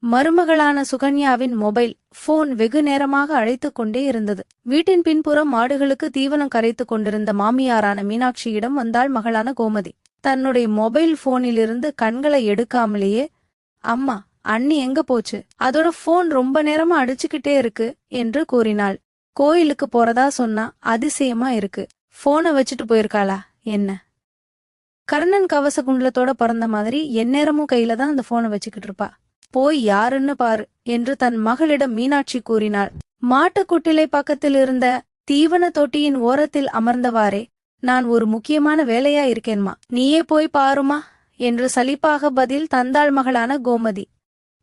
மருமகளான சுகன்யாவின் mobile phone வெகு நேரமாக அழைத்துக் கொண்டே இருந்தது. வீட்டின் பின்புறம் மாடுகளுக்கு தீவனம் கரைத்துக் கொண்டிருந்த மாமியாரான மீனாட்சியிடம் வந்தாள் மகளான கோமதி. தன்னுடைய மொபைல் போனிலிருந்து கண்களை எடுக்காமலேயே, அம்மா, அண்ணி எங்க போச்சு, அதோட போன் ரொம்ப நேரமா அடிச்சுக்கிட்டே இருக்கு என்று கூறினாள். கோயிலுக்கு போறதா சொன்னா அதிசயமா இருக்கு. போனை வச்சுட்டு போயிருக்காளா என்ன? கர்ணன் கவச குண்டலத்தோட பிறந்த மாதிரி எந்நேரமும் கையில தான் அந்த போனை வச்சுக்கிட்டு இருப்பா. போய் யாருன்னு பாரு என்று தன் மகளிடம் மீனாட்சி கூறினாள். மாட்டுக்குட்டிலை பக்கத்தில் இருந்த தீவன தொட்டியின் ஓரத்தில் அமர்ந்தவாறே, நான் ஒரு முக்கியமான வேலையா இருக்கேன்மா, நீயே போய் பாருமா என்று சலிப்பாக பதில் தந்தாள் மகளான கோமதி.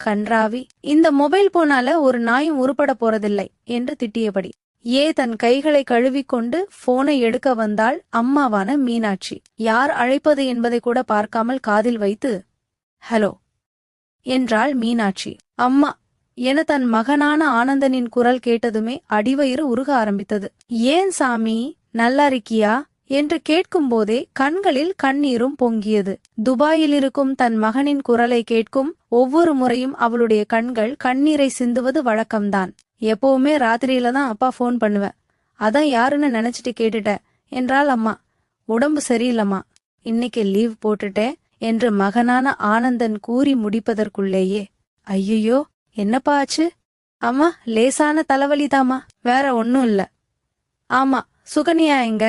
கன்றாவி, இந்த மொபைல் போனால ஒரு நாயும் உருப்பட போறதில்லை என்று திட்டியபடி தன் கைகளை கழுவிக்கொண்டு போனை எடுக்க வந்தாள் அம்மாவான மீனாட்சி. யார் அழைப்பது என்பதை கூட பார்க்காமல் காதில் வைத்து, ஹலோ என்றாள் மீனாட்சி. அம்மா என தன் மகனான ஆனந்தனின் குரல் கேட்டதுமே அடிவயிறு உருக ஆரம்பித்தது. ஏன் சாமி, நல்லா இருக்கியா என்று கேட்கும்போதே கண்களில் கண்ணீரும் பொங்கியது. துபாயில் இருக்கும் தன் மகனின் குரலை கேட்கும் ஒவ்வொரு முறையும் அவளுடைய கண்கள் கண்ணீரை சிந்துவது வழக்கம்தான். எப்பவுமே ராத்திரியில தான் அப்பா போன் பண்ணுவேன், அதான் யாருன்னு நினைச்சிட்டு கேட்டுட்ட என்றாள் அம்மா. உடம்பு சரியில்லம்மா, இன்னைக்கு லீவ் போட்டுட்டேன் என்று மகனான ஆனந்தன் கூறி முடிப்பதற்குள்ளேயே, ஐயோ என்னப்பா ஆச்சு? அம்மா, லேசான தலைவலிதாமா, வேற ஒன்னும் இல்ல. ஆமா, சுகன்யா எங்க?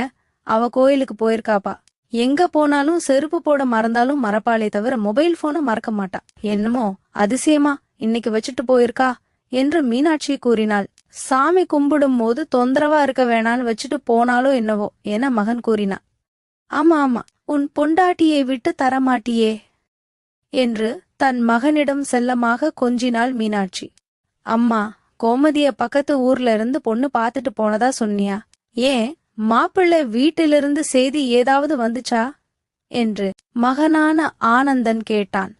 அவ கோயிலுக்கு போயிருக்காப்பா. எங்க போனாலும் செருப்பு போட மறந்தாலும் மறப்பாளே தவிர மொபைல் போனை மறக்க மாட்டா. என்னமோ அதிசயமா இன்னைக்கு வச்சுட்டு போயிருக்கா என்று மீனாட்சி கூறினாள். சாமி கும்பிடும் போது தொந்தரவா இருக்க வேணான்னு வச்சுட்டு போனாலோ என்னவோ என மகன் கூறினான். ஆமா ஆமா, உன் பொண்டாட்டியை விட்டு தரமாட்டியே என்று தன் மகனிடம் செல்லமாக கொஞ்சினாள் மீனாட்சி. அம்மா, கோமதிய பக்கத்து ஊர்ல இருந்து பொண்ணு பாத்துட்டு போனதா சொன்னியா? ஏன் மாப்பிள்ளை வீட்டிலிருந்து செய்தி ஏதாவது வந்துச்சா என்று மகனான ஆனந்தன் கேட்டான்.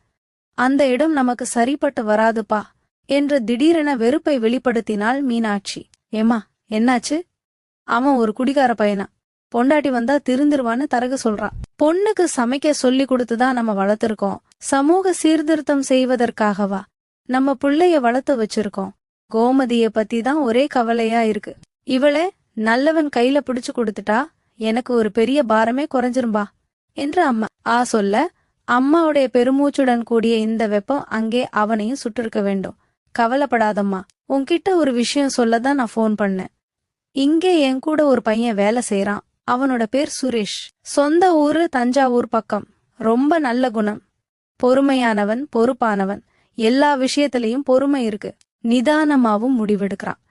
அந்த இடம் நமக்கு சரிப்பட்டு வராதுப்பா என்று திடீரென வெறுப்பை வெளிப்படுத்தினாள் மீனாட்சி. ஏமா, என்னாச்சு? அவன் ஒரு குடிகார பையனா, பொண்டாட்டி வந்தா திருந்திருவான்னு தரகு சொல்றான். பொண்ணுக்கு சமைக்க சொல்லி கொடுத்துதான் நம்ம வளர்த்திருக்கோம். சமூக சீர்திருத்தம் செய்வதற்காகவா நம்ம பிள்ளைய வளர்த்து வச்சிருக்கோம்? கோமதிய பத்தி தான் ஒரே கவலையா இருக்கு. இவளே நல்லவன் கையில பிடிச்சு கொடுத்துட்டா எனக்கு ஒரு பெரிய பாரமே குறைஞ்சிரும்பா என்று அம்மா சொல்ல, அம்மாவுடைய பெருமூச்சுடன் கூடிய இந்த வெப்பம் அங்கே அவனையும் சுட்டிருக்க வேண்டும். கவலைப்படாதம்மா, உன்கிட்ட ஒரு விஷயம் சொல்லதான் நான் போன் பண்ணேன். இங்கே என் கூட ஒரு பையன் வேலை செய்யறான். அவனோட பேர் சுரேஷ். சொந்த ஊரு தஞ்சாவூர் பக்கம். ரொம்ப நல்ல குணம், பொறுமையானவன், பொறுப்பானவன். எல்லா விஷயத்திலையும் பொறுமை இருக்கு. நிதானமாவும் முடிவெடுக்கிறான்.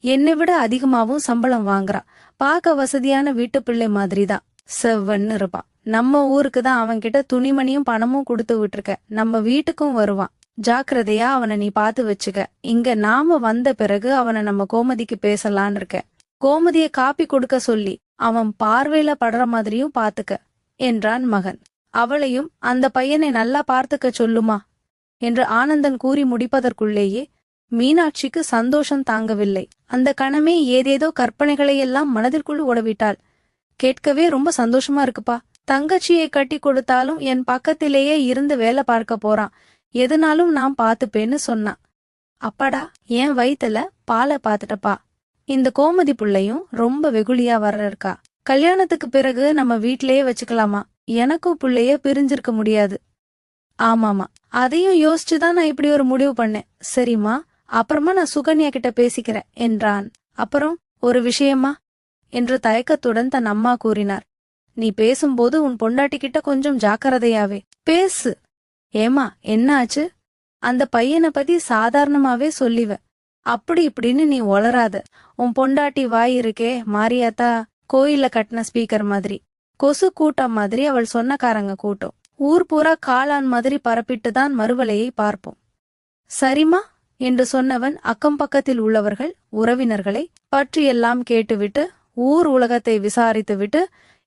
என்னை விட அதிகமாவும் சம்பளம் வாங்குறான். பார்க்க வசதியான வீட்டு பிள்ளை மாதிரிதான். செவ்வன்னு இருப்பான். நம்ம ஊருக்கு தான் அவன்கிட்ட துணிமணியும் பணமும் கொடுத்து விட்டுருக்க. நம்ம வீட்டுக்கும் வருவான். ஜாக்கிரதையா அவனை நீ பாத்து வச்சுக்க. இங்க நாம வந்த பிறகு அவனை நம்ம கோமதிக்கு பேசலான்னு இருக்க. கோமதிய காப்பி கொடுக்க சொல்லி அவன் பார்வையில படுற மாதிரியும் பாத்துக்க என்றான் மகன். அவளையும் அந்த பையனை நல்லா பார்த்துக்க சொல்லுமா என்று ஆனந்தன் கூறி முடிப்பதற்குள்ளேயே மீனாட்சிக்கு சந்தோஷம் தாங்கவில்லை. அந்த கணமே ஏதேதோ கற்பனைகளையெல்லாம் மனதிற்குள் ஓடவிட்டாள். கேட்கவே ரொம்ப சந்தோஷமா இருக்குப்பா. தங்கச்சியை கட்டி கொடுத்தாலும் என் பக்கத்திலேயே இருந்து வேலை பார்க்க போறான். எதுனாலும் நான் பாத்துப்பேன்னு சொன்னான். அப்பாடா, என் வயித்துல பாலை பாத்துட்டப்பா. இந்த கோமதி புள்ளையும் ரொம்ப வெகுளியா வர இருக்கா. கல்யாணத்துக்கு பிறகு நம்ம வீட்டிலேயே வச்சுக்கலாமா? எனக்கும் புள்ளைய பிரிஞ்சிருக்க முடியாது. ஆமாமா, அதையும் யோசிச்சுதான் நான் இப்படி ஒரு முடிவு பண்ணேன். சரிம்மா, அப்புறமா நான் சுகன்யா கிட்ட பேசிக்கிறேன் என்றான். அப்புறம் ஒரு விஷயமா என்று தயக்கத்துடன் தன் அம்மா கூறினார். நீ பேசும்போது உன் பொண்டாட்டி கிட்ட கொஞ்சம் ஜாக்கிரதையாவே பேசு. ஏமா, என்ன ஆச்சு? அந்த பையனை பத்தி சாதாரணமாவே சொல்லிவ. அப்படி இப்படின்னு நீ ஒளராத. உன் பொண்டாட்டி வாய் இருக்கே மாரியாத்தா, கோயில்ல கட்டின ஸ்பீக்கர் மாதிரி. கொசு கூட்டம் மாதிரி அவள் சொன்னக்காரங்க கூட்டம். ஊர் பூரா காளான் மாதிரி பரப்பிட்டுதான் மறுவலையை பார்ப்போம். சரிமா என்று சொன்னவன் அக்கம் பக்கத்தில் உள்ளவர்கள், உறவினர்களை பற்றியெல்லாம் கேட்டுவிட்டு ஊர் உலகத்தை விசாரித்துவிட்டு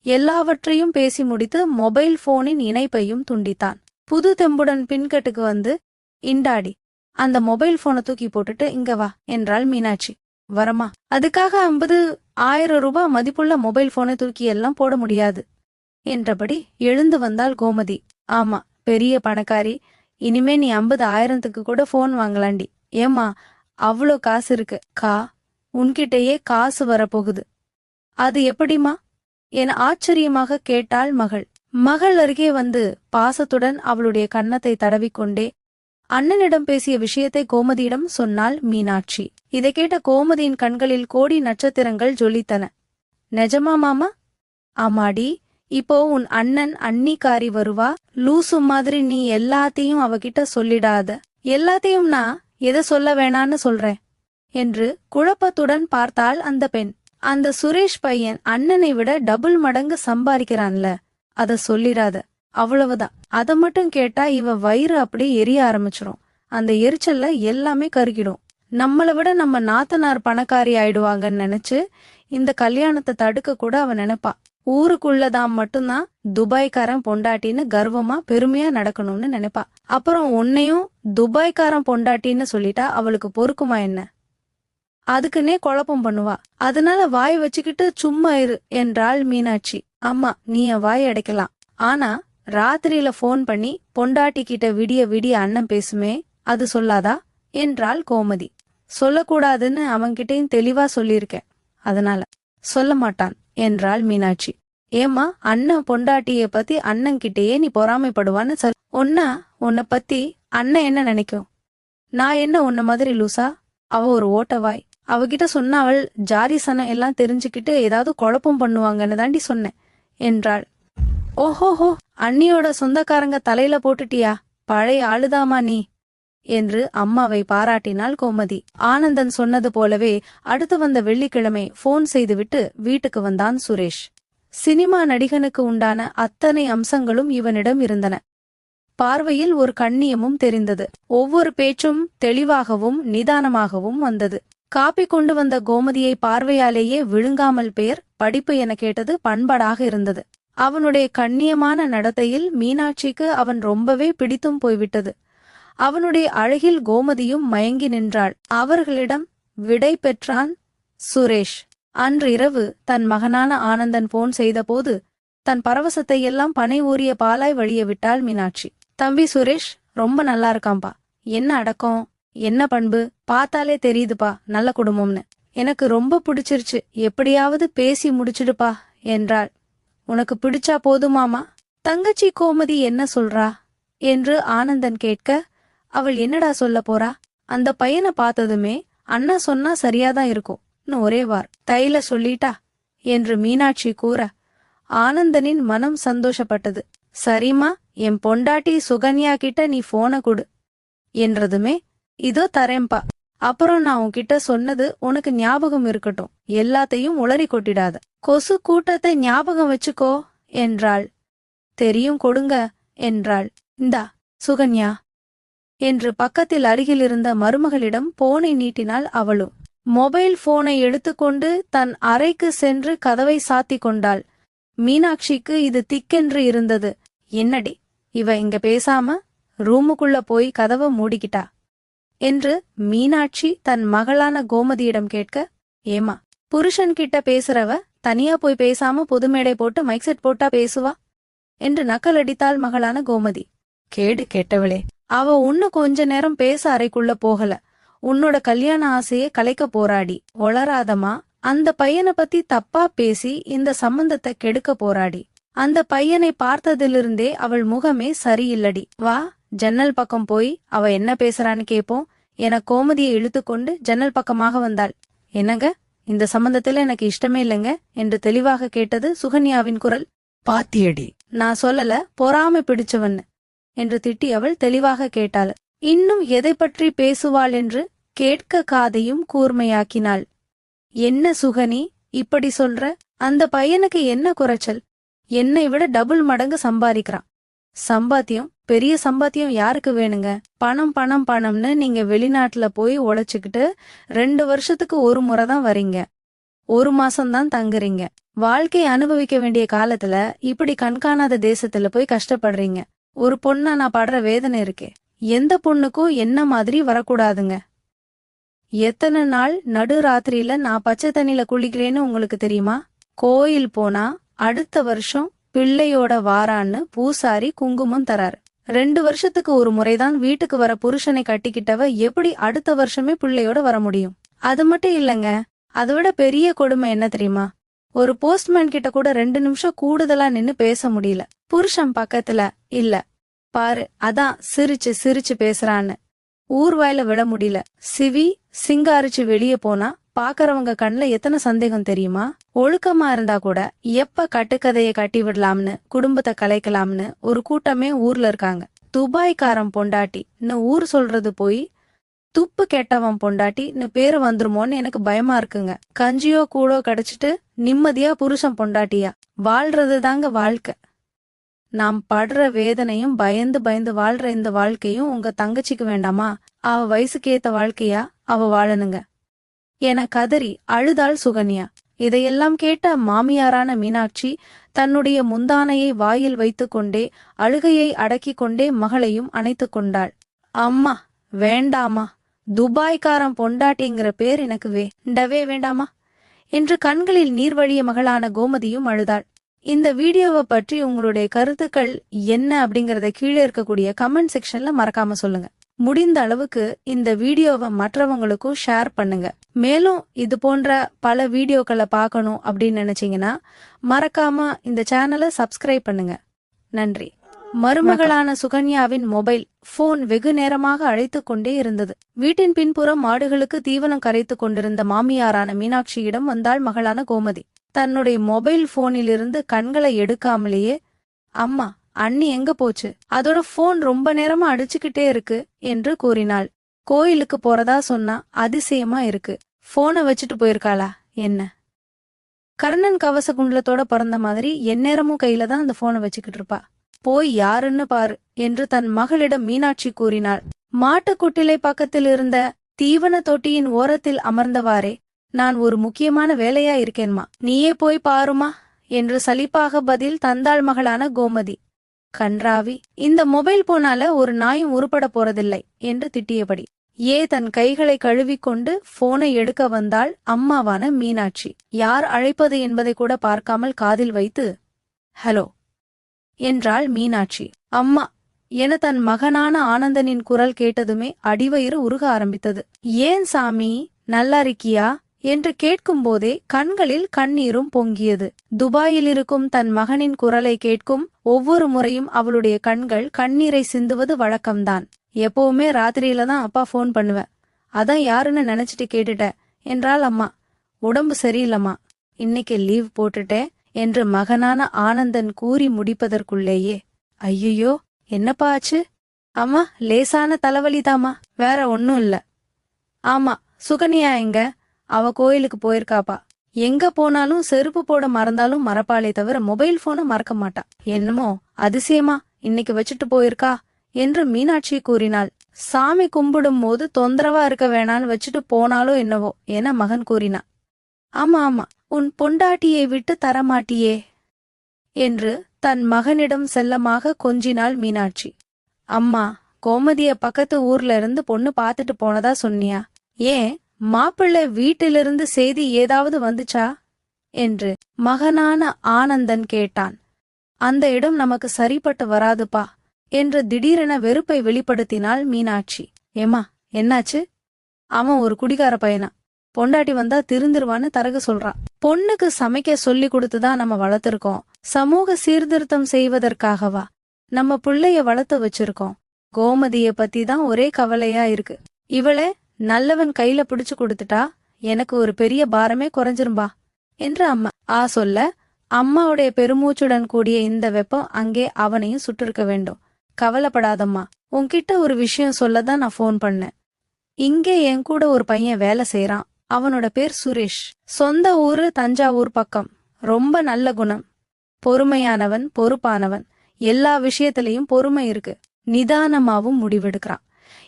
எல்லாவற்றையும் பேசி முடித்து மொபைல் போனின் இணைப்பையும் துண்டித்தான். புது தெம்புடன் பின்கட்டுக்கு வந்து, இண்டாடி, அந்த மொபைல் போனை தூக்கி போட்டுட்டு இங்க வா என்றாள் மீனாட்சி. வரமா, அதுக்காக 50,000 ரூபாய் மதிப்புள்ள மொபைல் போனை தூக்கி எல்லாம் போட முடியாது என்றபடி எழுந்து வந்தாள் கோமதி. ஆமா, பெரிய பணக்காரி, இனிமே நீ 50,000க்கு கூட போன் வாங்கலாண்டி. ஏம்மா அவ்வளோ காசு இருக்கு? உன்கிட்டயே காசு வரப்போகுது. அது எப்படிமா என ஆச்சரியமாக கேட்டாள் மகள். மகள் அருகே வந்து பாசத்துடன் அவளுடைய கன்னத்தை தடவிக்கொண்டே அண்ணனிடம் பேசிய விஷயத்தை கோமதியிடம் சொன்னாள் மீனாட்சி. இதை கேட்ட கோமதியின் கண்களில் கோடி நட்சத்திரங்கள் ஜொலித்தன. நிஜமா மாமா? ஆமாடி. இப்போ உன் அண்ணன் அண்ணிக்காரி வருவா. லூசு மாதிரி நீ எல்லாத்தையும் அவகிட்ட சொல்லிடாத. எல்லாத்தையும் நான் எதை சொல்ல வேணான்னு சொல்றேன் என்று குழப்பத்துடன் பார்த்தாள் அந்த பெண். அந்த சுரேஷ் பையன் அண்ணனை விட டபுள் மடங்கு சம்பாதிக்கிறான்ல, அத சொல்லிடாத. அவ்வளவுதான். அத மட்டும் கேட்டா இவ வயிறு அப்படியே எரிய ஆரம்பிச்சிரும். அந்த எரிச்சல்ல எல்லாமே கருகிடும். நம்மள விட நம்ம நாத்தனார் பணக்காரி ஆயிடுவாங்கன்னு நினைச்சு இந்த கல்யாணத்தை தடுக்க கூட அவ நினைப்பா. ஊருக்குள்ளதான் மட்டும்தான் துபாய்க்காரன் பொண்டாட்டின்னு கர்வமா பெருமையா நடக்கணும்னு நினைப்பா. அப்புறம் உன்னையும் துபாய்க்காரன் பொண்டாட்டின்னு சொல்லிட்டா அவளுக்கு பொறுக்குமா என்ன? அதுக்குன்னே குழப்பம் பண்ணுவா. அதனால வாய் வச்சுக்கிட்டு சும்மா இரு என்றாள் மீனாட்சி. அம்மா, நீ என் வாய் அடைக்கலாம். ஆனா ராத்திரியில போன் பண்ணி பொண்டாட்டி கிட்ட விடிய விடிய அண்ணன் பேசுமே, அது சொல்லாதா என்றாள் கோமதி. சொல்லக்கூடாதுன்னு அவன்கிட்டயும் தெளிவா சொல்லியிருக்கேன். அதனால சொல்ல மாட்டான் என்றாள் மீனாட்சி. ஏம்மா, அண்ணன் பொண்டாட்டிய பத்தி அண்ணன்கிட்டயே நீ பொறாமைப்படுவான்னு சொல். உன்னை பத்தி அண்ணன் என்ன நினைக்கும்? நான் என்ன உன்ன மாதிரி லூசா? அவ ஒரு ஓட்டவாய். அவகிட்ட சொன்ன அவள் ஜாதி சனம் எல்லாம் தெரிஞ்சுக்கிட்டு ஏதாவது குழப்பம் பண்ணுவாங்கன்னு தாண்டி சொன்னேன் என்றாள். ஓஹோஹோ, அண்ணியோட சொந்தக்காரங்க தலையில போட்டுட்டியா? பழைய ஆளுதாமா நீ என்று அம்மாவை பாராட்டினாள் கோமதி. ஆனந்தன் சொன்னது போலவே அடுத்து வந்த வெள்ளிக்கிழமை போன் செய்துவிட்டு வீட்டுக்கு வந்தான் சுரேஷ். சினிமா நடிகனுக்கு உண்டான அத்தனை அம்சங்களும் இவனிடம் இருந்தன. பார்வையில் ஒரு கண்ணியமும் தெரிந்தது. ஒவ்வொரு பேச்சும் தெளிவாகவும் நிதானமாகவும் வந்தது. காப்பி கொண்டு வந்த கோமதியை பார்வையாலேயே விழுங்காமல் பெயர் படிப்பு என கேட்டது பண்பாடாக இருந்தது. அவனுடைய கண்ணியமான நடத்தையில் மீனாட்சிக்கு அவன் ரொம்பவே பிடித்தும் போய்விட்டது. அவனுடைய அழகில் கோமதியும் மயங்கி நின்றாள். அவர்களிடம் விடை பெற்றான் சுரேஷ். அன்று இரவு தன் மகனான ஆனந்தன் போன் செய்தபோது தன் பரவசத்தை எல்லாம் பனை ஊறிய பாலாய் வழிய விட்டாள் மீனாட்சி. தம்பி சுரேஷ் ரொம்ப நல்லா இருக்காம்பா. என்ன அடக்கம், என்ன பண்பு, பார்த்தாலே தெரியுதுப்பா நல்ல குடும்பம்னு. எனக்கு ரொம்ப பிடிச்சிருச்சு. எப்படியாவது பேசி முடிச்சிடுப்பா என்றாள். உனக்கு பிடிச்சா போதுமாமா? தங்கச்சி கோமதி என்ன சொல்றா என்று ஆனந்தன் கேட்க, அவள் என்னடா சொல்ல போறா? அந்த பையனை பார்த்ததுமே அண்ணா சொன்னா சரியாதான் இருக்கும் ஒரே வார் தைல சொல்லிட்டா என்று மீனாட்சி கூற ஆனந்தனின் மனம் சந்தோஷப்பட்டது. சரிமா, என் பொண்டாட்டி சுகன்யா கிட்ட நீ போனை கொடு என்றதுமே, இதோ தரேன்பா. அப்புறம் நான் உன்கிட்ட சொன்னது உனக்கு ஞாபகம் இருக்கட்டும். எல்லாத்தையும் உளறி கொட்டிடாத. கொசு கூட்டத்தை ஞாபகம் வச்சுக்கோ என்றாள். தெரியும், கொடுங்க என்றாள். இந்தா சுகன்யா என்று பக்கத்தில் அருகில் இருந்த மருமகளிடம் போனை நீட்டினாள் அவளும். மொபைல் போனை எடுத்துக்கொண்டு தன் அறைக்கு சென்று கதவை சாத்தி கொண்டாள். மீனாட்சிக்கு இது திக்கென்று இருந்தது. என்னடி இவ இங்க பேசாம ரூமுக்குள்ள போய் கதவை மூடிக்கிட்டா என்று மீனாட்சி தன் மகளான கோமதியிடம் கேட்க, ஏமா, புருஷன்கிட்ட பேசுறவ தனியா போய் பேசாம பொதுமேடை போட்டு மைக் செட் போட்டா பேசுவா என்று நக்கலடித்தாள் மகளான கோமதி. கேடு கெட்டவளே, அவ உன்னும் கொஞ்ச நேரம் பேச அறைக்குள்ள போகல. உன்னோட கல்யாண ஆசையை கலைக்க போராடி. ஒளராதமா, அந்த பையனை பத்தி தப்பா பேசி இந்த சம்பந்தத்தை கெடுக்க போராடி. அந்த பையனை பார்த்ததிலிருந்தே அவள் முகமே சரியில்லடி. வா, ஜன்னல் பக்கம் போய் அவ என்ன பேசுறான்னு கேப்போம் என கோமதியை இழுத்துக்கொண்டு ஜன்னல் பக்கமாக வந்தாள். என்னங்க, இந்த சம்பந்தத்துல எனக்கு இஷ்டமே இல்லைங்க என்று தெளிவாக கேட்டது சுகன்யாவின் குரல். பாத்தியடி, நான் சொல்லல, பொறாமை பிடிச்சவன்னு என்று திட்டி அவள் தெளிவாக கேட்டாள். இன்னும் எதை பற்றி பேசுவாள் என்று கேட்க காதையும் கூர்மையாக்கினாள். என்ன சுகனி இப்படி சொல்ற? அந்த பையனுக்கு என்ன குறைச்சல்? என்னை விட டபுள் மடங்கு சம்பாதிக்கிறான். சம்பாத்தியம், பெரிய சம்பாத்தியம் யாருக்கு வேணுங்க? பணம் பணம் பணம்னு நீங்க வெளிநாட்டுல போய் உழைச்சுக்கிட்டு 2 வருஷத்துக்கு ஒரு முறை தான் வரீங்க. 1 மாசம்தான் தங்குறீங்க. வாழ்க்கை அனுபவிக்க வேண்டிய காலத்துல இப்படி கண்காணாத தேசத்துல போய் கஷ்டப்படுறீங்க. ஒரு பொண்ணா நான் படுற வேதனை இருக்கே, எந்த பொண்ணுக்கும் என்ன மாதிரி வரக்கூடாதுங்க. எத்தனை நாள் நடு ராத்திரியில நான் பச்சை தண்ணில குளிக்கிறேன்னு உங்களுக்கு தெரியுமா? கோயில் போனா அடுத்த வருஷம் பிள்ளையோட வாரான்னு பூசாரி குங்குமம் தராரு. 2 வருஷத்துக்கு ஒரு முறைதான் வீட்டுக்கு வர புருஷனை கட்டிக்கிட்டவ எப்படி அடுத்த வருஷமே பிள்ளையோட வர முடியும்? அது மட்டும் இல்லங்க, அதை விட பெரிய கொடுமை என்ன தெரியுமா? ஒரு போஸ்ட்மேன் கிட்ட கூட 2 நிமிஷம் கூடுதலா நின்னு பேச முடியல. புருஷன் பக்கத்துல இல்ல. பாரு, அதான் சிரிச்சு சிரிச்சு பேசுறான்னு ஊர்வாயில விட முடியல. சிங்காரிச்சு வெளியே போனா பாக்கறவங்க கண்ணுல எத்தனை சந்தேகம் தெரியுமா? ஒழுக்கமா இருந்தா கூட எப்ப கட்டுக்கதையை கட்டி விடலாம்னு, குடும்பத்தை கலைக்கலாம்னு ஒரு கூட்டமே ஊர்ல இருக்காங்க. துபாய்க்காரன் பொண்டாட்டின்னு ஊர் சொல்றது போய் துப்பு கெட்டவன் பொண்டாட்டின்னு பேரு வந்துருமோன்னு எனக்கு பயமா இருக்குங்க. கஞ்சியோ கூடோ கிடைச்சிட்டு நிம்மதியா புருஷன் பொண்டாட்டியா வாழ்றது தாங்க வாழ்க்கை. நாம் படுற வேதனையும் பயந்து பயந்து வாழ்ற இந்த வாழ்க்கையும் உங்க தங்கச்சிக்கு வேண்டாமா? அவ வயசுக்கேத்த வாழ்க்கையா அவ வாழணுங்க என கதறி அழுதாள் சுகன்யா. இதையெல்லாம் கேட்ட மாமியாரான மீனாட்சி தன்னுடைய முந்தானையை வாயில் வைத்துக்கொண்டே அழுகையை அடக்கிக் கொண்டே மகளையும் அணைத்து கொண்டாள். அம்மா, வேண்டாமா, துபாய்க்காரன் பொண்டாட்டிங்கிற பேர் எனக்கு வேண்டவே வேண்டாமா என்று கண்களில் நீர் வழிய மகளான கோமதியும் அழுதாள். இந்த வீடியோவை பற்றி உங்களுடைய கருத்துக்கள் என்ன அப்படிங்கறத கீழே இருக்கக்கூடிய கமெண்ட் செக்ஷன்ல மறக்காம சொல்லுங்க. முடிந்த அளவுக்கு இந்த வீடியோவை மற்றவங்களுக்கும் ஷேர் பண்ணுங்க. மேலும் இது போன்ற பல வீடியோக்களை பார்க்கணும் அப்படின்னு நினைச்சீங்கன்னா மறக்காம இந்த சேனலை சப்ஸ்கிரைப் பண்ணுங்க. நன்றி. மருமகளான சுகன்யாவின் மொபைல் போன் வெகு நேரமாக அழைத்து கொண்டே இருந்தது. வீட்டின் பின்புறம் மாடுகளுக்கு தீவனம் கரைத்து கொண்டிருந்த மாமியாரான மீனாட்சியிடம் வந்தாள் மகளான கோமதி. தன்னுடைய மொபைல் போனிலிருந்து கண்களை எடுக்காமலேயே, அம்மா, அண்ணி எங்க போச்சு? அதோட போன் ரொம்ப நேரமா அடிச்சுக்கிட்டே இருக்கு என்று கூறினாள். கோயிலுக்கு போறதா சொன்னா அதிசயமா இருக்கு. போனை வச்சுட்டு போயிருக்காளா என்ன? கர்ணன் கவச குண்டலத்தோட பிறந்த மாதிரி எந்நேரமும் கையில தான் அந்த போனை வச்சுக்கிட்டு இருப்பா. போய் யாருன்னு பாரு என்று தன் மகளிடம் மீனாட்சி கூறினாள். மாட்டுக்குட்டிலை பக்கத்தில் இருந்த தீவன தொட்டியின் ஓரத்தில் அமர்ந்தவாறே, நான் ஒரு முக்கியமான வேலையா இருக்கேன்மா, நீயே போய் பாருமா என்று சலிப்பாக பதில் தந்தாள் மகளான கோமதி. கன்றாவி, இந்த மொபைல் போனால ஒரு நாயும் உருப்பட போறதில்லை என்று திட்டியபடி தன் கைகளை கழுவிக்கொண்டு போனை எடுக்க வந்தாள் அம்மாவான மீனாட்சி. யார் அழைப்பது என்பதை கூட பார்க்காமல் காதில் வைத்து ஹலோ என்றாள் மீனாட்சி. அம்மா என தன் மகனான ஆனந்தனின் குரல் கேட்டதுமே அடிவயிறு உருக ஆரம்பித்தது. ஏன் சாமி, நல்லா இருக்கியா என்று கேட்கும் போதே கண்களில் கண்ணீரும் பொங்கியது. துபாயில் இருக்கும் தன் மகனின் குரலை கேட்கும் ஒவ்வொரு முறையும் அவளுடைய கண்கள் கண்ணீரை சிந்துவது வழக்கம்தான். எப்பவுமே ராத்திரியில தான் அப்பா போன் பண்ணுவேன், அதான் யாருன்னு நினைச்சிட்டு கேட்டுட்ட என்றாள் அம்மா. உடம்பு சரியில்லம்மா, இன்னைக்கு லீவ் போட்டுட்டேன் என்று மகனான ஆனந்தன் கூறி முடிப்பதற்குள்ளேயே, ஐயோ என்னப்பா ஆச்சு? அம்மா, லேசான தலைவலிதாமா, வேற ஒன்னும் இல்ல. ஆமா, சுகன்யா எங்க? அவ கோயிலுக்கு போயிருக்காப்பா. எங்க போனாலும் செருப்பு போட மறந்தாலும் மறப்பாளே தவிர மொபைல் போனை மறக்க மாட்டா. என்னமோ அதிசயமா இன்னைக்கு வச்சுட்டு போயிருக்கா என்று மீனாட்சி கூறினாள். சாமி கும்பிடும் போது தொந்தரவா இருக்க வேணான்னு வச்சுட்டு போனாலோ என்னவோ என மகன் கூறினான். ஆமா ஆமா, உன் பொண்டாட்டியை விட்டு தரமாட்டியே என்று தன் மகனிடம் செல்லமாக கொஞ்சினாள் மீனாட்சி. அம்மா, கோமதிய பக்கத்து ஊர்ல இருந்து பொண்ணு பாத்துட்டு போனதா சொன்னியா? ஏன், மாப்பிள்ளை வீட்டிலிருந்து செய்தி ஏதாவது வந்துச்சா என்று மகனான ஆனந்தன் கேட்டான். அந்த இடம் நமக்கு சரிப்பட்டு வராதுப்பா என்று திடீரென வெறுப்பை வெளிப்படுத்தினாள் மீனாட்சி. ஏமா, என்னாச்சு? அவன் ஒரு குடிகார பையனா, பொண்டாட்டி வந்தா திருந்திருவான்னு தரகு சொல்றான். பொண்ணுக்கு சமைக்க சொல்லி கொடுத்துதான் நம்ம வளர்த்திருக்கோம். சமூக சீர்திருத்தம் செய்வதற்காகவா நம்ம பிள்ளைய வளர்த்து வச்சிருக்கோம்? கோமதிய பத்தி தான் ஒரே கவலையா இருக்கு. இவளே நல்லவன் கையில பிடிச்சு கொடுத்துட்டா எனக்கு ஒரு பெரிய பாரமே குறைஞ்சிரும்பா என்று அம்மா சொல்ல, அம்மாவுடைய பெருமூச்சுடன் கூடிய இந்த வெப்பம் அங்கே அவனையும் சுட்டிருக்க வேண்டும். கவலைப்படாதம்மா, உன்கிட்ட ஒரு விஷயம் சொல்லதான் நான் போன் பண்ணேன். இங்கே என் கூட ஒரு பையன் வேலை செய்யறான். அவனோட பேர் சுரேஷ். சொந்த ஊரு தஞ்சாவூர் பக்கம். ரொம்ப நல்ல குணம், பொறுமையானவன், பொறுப்பானவன். எல்லா விஷயத்திலையும் பொறுமை இருக்கு. நிதானமாவும் முடிவெடுக்கிறான்.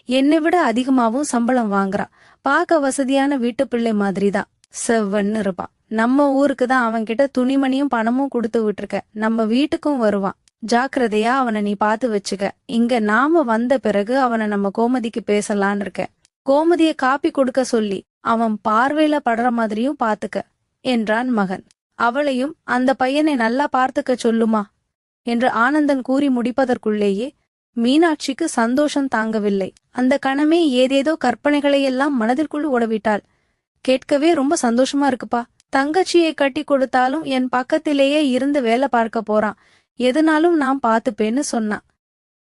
என்னை விட அதிகமாவும் சம்பளம் வாங்குறான். பார்க்க வசதியான வீட்டு பிள்ளை மாதிரிதான். செவ்வன்னு இருப்பான். நம்ம ஊருக்கு தான் அவன்கிட்ட துணிமணியும் பணமும் கொடுத்து விட்டுருக்க. நம்ம வீட்டுக்கும் வருவான். ஜாக்கிரதையா அவனை நீ பாத்து வச்சுக்க. இங்க நாம வந்த பிறகு அவனை நம்ம கோமதிக்கு பேசலான்னு இருக்க. கோமதிய காப்பி கொடுக்க சொல்லி அவன் பார்வையில படுற மாதிரியும் பாத்துக்க என்றான் மகன். அவளையும் அந்த பையனை நல்லா பார்த்துக்க சொல்லுமா என்று ஆனந்தன் கூறி முடிப்பதற்குள்ளேயே மீனாட்சிக்கு சந்தோஷம் தாங்கவில்லை. அந்த கணமே ஏதேதோ கற்பனைகளையெல்லாம் மனதிற்குள் ஓடவிட்டாள். கேட்கவே ரொம்ப சந்தோஷமா இருக்குப்பா. தங்கச்சியை கட்டி கொடுத்தாலும் என் பக்கத்திலேயே இருந்து வேலை பார்க்க போறான். எதுனாலும் நான் பாத்துப்பேன்னு சொன்னான்.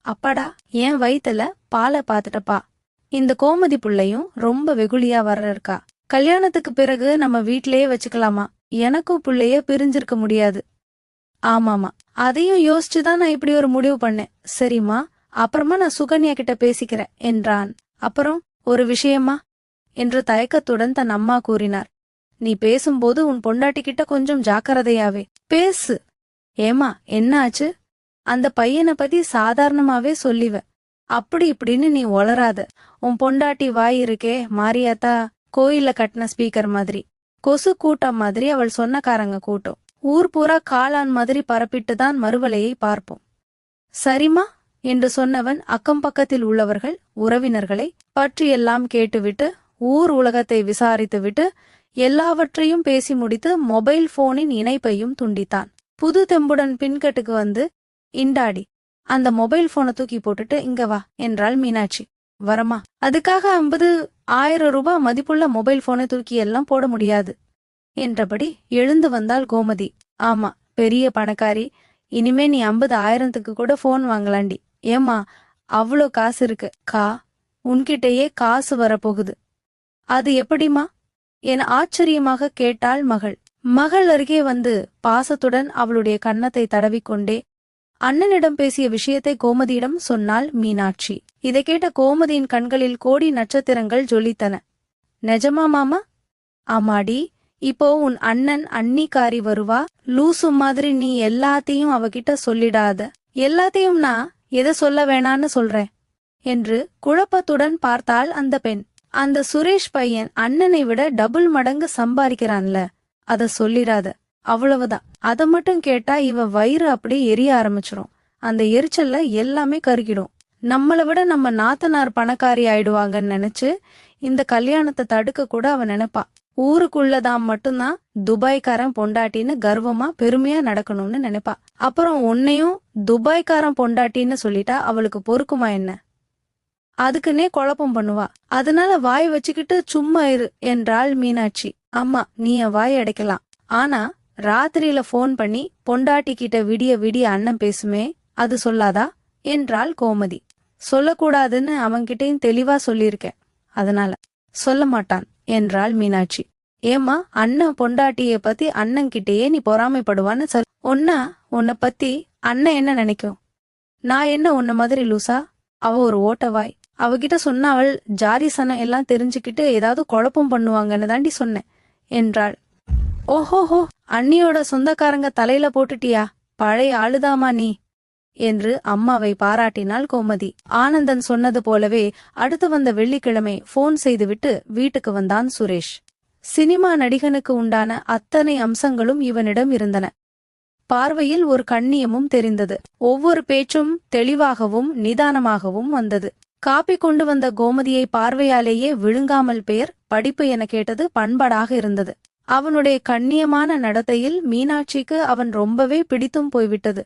அப்பாடா, என் வயித்துல பாலை பாத்துட்டப்பா. இந்த கோமதி புள்ளையும் ரொம்ப வெகுளியா வர இருக்கா. கல்யாணத்துக்கு பிறகு நம்ம வீட்லயே வச்சுக்கலாமா? எனக்கும் புள்ளைய பிரிஞ்சிருக்க முடியாது. ஆமாமா, அதையும் யோசிச்சுதான் நான் இப்படி ஒரு முடிவு பண்ணேன். சரிம்மா, அப்புறமா நான் சுகன்யா கிட்ட பேசிக்கிறேன் என்றான். அப்புறம் ஒரு விஷயமா என்று தயக்கத்துடன் தன் அம்மா கூறினார். நீ பேசும்போது உன் பொண்டாட்டி கிட்ட கொஞ்சம் ஜாக்கிரதையாவே பேசு. ஏமா, என்ன ஆச்சு? அந்த பையனை பத்தி சாதாரணமாவே சொல்லிவ. அப்படி இப்படின்னு நீ ஒளராத. உன் பொண்டாட்டி வாய் இருக்கே மாரியாத்தா, கோயில்ல கட்டின ஸ்பீக்கர் மாதிரி, கொசு கூட்டம் மாதிரி அவள் சொன்னக்காரங்க கூட்டம். ஊர் பூரா காளான் மாதிரி பரப்பிட்டுதான் மறுவலையை பார்ப்போம். சரிமா என்று சொன்னவன் அக்கம் பக்கத்தில் உள்ளவர்கள் உறவினர்களை பற்றியெல்லாம் கேட்டுவிட்டு ஊர் உலகத்தை விசாரித்துவிட்டு எல்லாவற்றையும் பேசி முடித்து மொபைல் போனின் இணைப்பையும் துண்டித்தான். புது தெம்புடன் பின்கட்டுக்கு வந்து, இண்டாடி, அந்த மொபைல் போனை தூக்கி போட்டுட்டு இங்க வா என்றாள் மீனாட்சி. வரமா, அதுக்காக 50,000 ரூபாய் மதிப்புள்ள மொபைல் போனை தூக்கி எல்லாம் போட முடியாது என்றபடி எழுந்து வந்தாள் கோமதி. ஆமா, பெரிய பணக்காரி. இனிமே நீ 50,000க்கு கூட போன் வாங்கலாண்டி. ஏமா, அவ்வளோ காசு இருக்கு. உன்கிட்டயே காசு வரப்போகுது. அது எப்படிமா என ஆச்சரியமாக கேட்டாள் மகள். மகள் அருகே வந்து பாசத்துடன் அவளுடைய கன்னத்தை தடவிக்கொண்டே அண்ணனிடம் பேசிய விஷயத்தை கோமதியிடம் சொன்னாள் மீனாட்சி. இதை கேட்ட கோமதியின் கண்களில் கோடி நட்சத்திரங்கள் ஜொலித்தன. நிஜமா மாமா? ஆமாடி. இப்போ உன் அண்ணன் அண்ணிக்காரி வருவா. லூசு மாதிரி நீ எல்லாத்தையும் அவகிட்ட சொல்லிடாத. எல்லாத்தையும் நான் எதை சொல்ல வேணான்னு சொல்றேன் என்று குழப்பத்துடன் பார்த்தாள் அந்த பெண். அந்த சுரேஷ் பையன் அண்ணனை விட டபுள் மடங்கு சம்பாதிக்கிறான்ல, அத சொல்லிடாத. அவ்வளவுதான். அத மட்டும் கேட்டா இவ வயிறு அப்படியே எரிய ஆரம்பிச்சிரும். அந்த எரிச்சல்ல எல்லாமே கருகிடும். நம்மளை விட நம்ம நாத்தனார் பணக்காரி ஆயிடுவாங்கன்னு நினைச்சு இந்த கல்யாணத்தை தடுக்க கூட அவ நினைப்பா. ஊருக்குள்ளதான் மட்டும்தான் துபாய்க்காரன் பொண்டாட்டின்னு கர்வமா பெருமையா நடக்கணும்னு நினைப்பா. அப்புறம் உன்னையும் துபாய்க்காரன் பொண்டாட்டின்னு சொல்லிட்டா அவளுக்கு பொறுக்குமா என்ன? அதுக்குன்னே குழப்பம் பண்ணுவா. அதனால வாய் வச்சுக்கிட்டு சும்மா இரு என்றாள் மீனாட்சி. அம்மா, நீ என் வாய் அடைக்கலாம். ஆனா ராத்திரியில போன் பண்ணி பொண்டாட்டி கிட்ட விடிய விடிய அண்ணன் பேசுமே, அது சொல்லாதா என்றாள் கோமதி. சொல்லக்கூடாதுன்னு அவன்கிட்டயும் தெளிவா சொல்லியிருக்கேன். அதனால சொல்ல மாட்டான் என்றாள் மீனாட்சி. ஏமா, அண்ணன் பொண்டாட்டிய பத்தி அண்ணன்கிட்டயே நீ பொறாமைப்படுவான்னு சொல். உன்னை பத்தி அண்ணன் என்ன நினைக்கும்? நான் என்ன உன்ன மாதிரி லூசா? அவ ஒரு ஓட்டவாய். அவகிட்ட சொன்ன அவள் ஜாதி சனம் எல்லாம் தெரிஞ்சுக்கிட்டு ஏதாவது குழப்பம் பண்ணுவாங்கன்னு தாண்டி சொன்னேன் என்றாள். ஓஹோஹோ, அண்ணியோட சொந்தக்காரங்க தலையில போட்டுட்டியா? பழைய ஆளுதாமா நீ என்று அம்மாவை பாராட்டினாள் கோமதி. ஆனந்தன் சொன்னது போலவே அடுத்து வந்த வெள்ளிக்கிழமை போன் செய்துவிட்டு வீட்டுக்கு வந்தான் சுரேஷ். சினிமா நடிகனுக்கு உண்டான அத்தனை அம்சங்களும் இவனிடம் இருந்தன. பார்வையில் ஒரு கண்ணியமும் தெரிந்தது. ஒவ்வொரு பேச்சும் தெளிவாகவும் நிதானமாகவும் வந்தது. காப்பி கொண்டு வந்த கோமதியை பார்வையாலேயே விழுங்காமல் பெயர் படிப்பு என கேட்டது பண்பாடாக இருந்தது. அவனுடைய கண்ணியமான நடத்தையில் மீனாட்சிக்கு அவன் ரொம்பவே பிடித்தும் போய்விட்டது.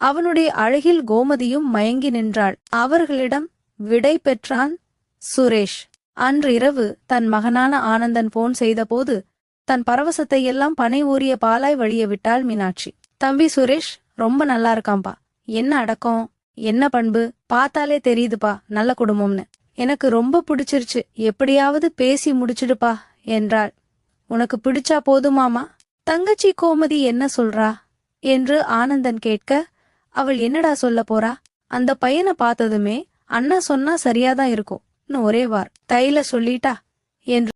அவனுடைய அழகில் கோமதியும் மயங்கி நின்றாள். அவர்களிடம் விடை பெற்றான் சுரேஷ். அன்று இரவு தன் மகனான ஆனந்தன் போன் செய்தபோது தன் பரவசத்தை எல்லாம் பனை ஊறிய பாலாய் வழிய விட்டாள் மீனாட்சி. தம்பி சுரேஷ் ரொம்ப நல்லா இருக்காம்பா. என்ன அடக்கம், என்ன பண்பு, பார்த்தாலே தெரியுதுப்பா நல்ல குடும்பம்னு. எனக்கு ரொம்ப பிடிச்சிருச்சு. எப்படியாவது பேசி முடிச்சிடுப்பா என்றாள். உனக்கு பிடிச்சா போதுமாமா? தங்கச்சி கோமதி என்ன சொல்றா என்று ஆனந்தன் கேட்க, அவள் என்னடா சொல்ல போறா? அந்த பையனை பார்த்ததுமே அண்ணா சொன்னா சரியாதான் இருக்கும் ஒரே வார் தைல சொல்லிட்டா என்று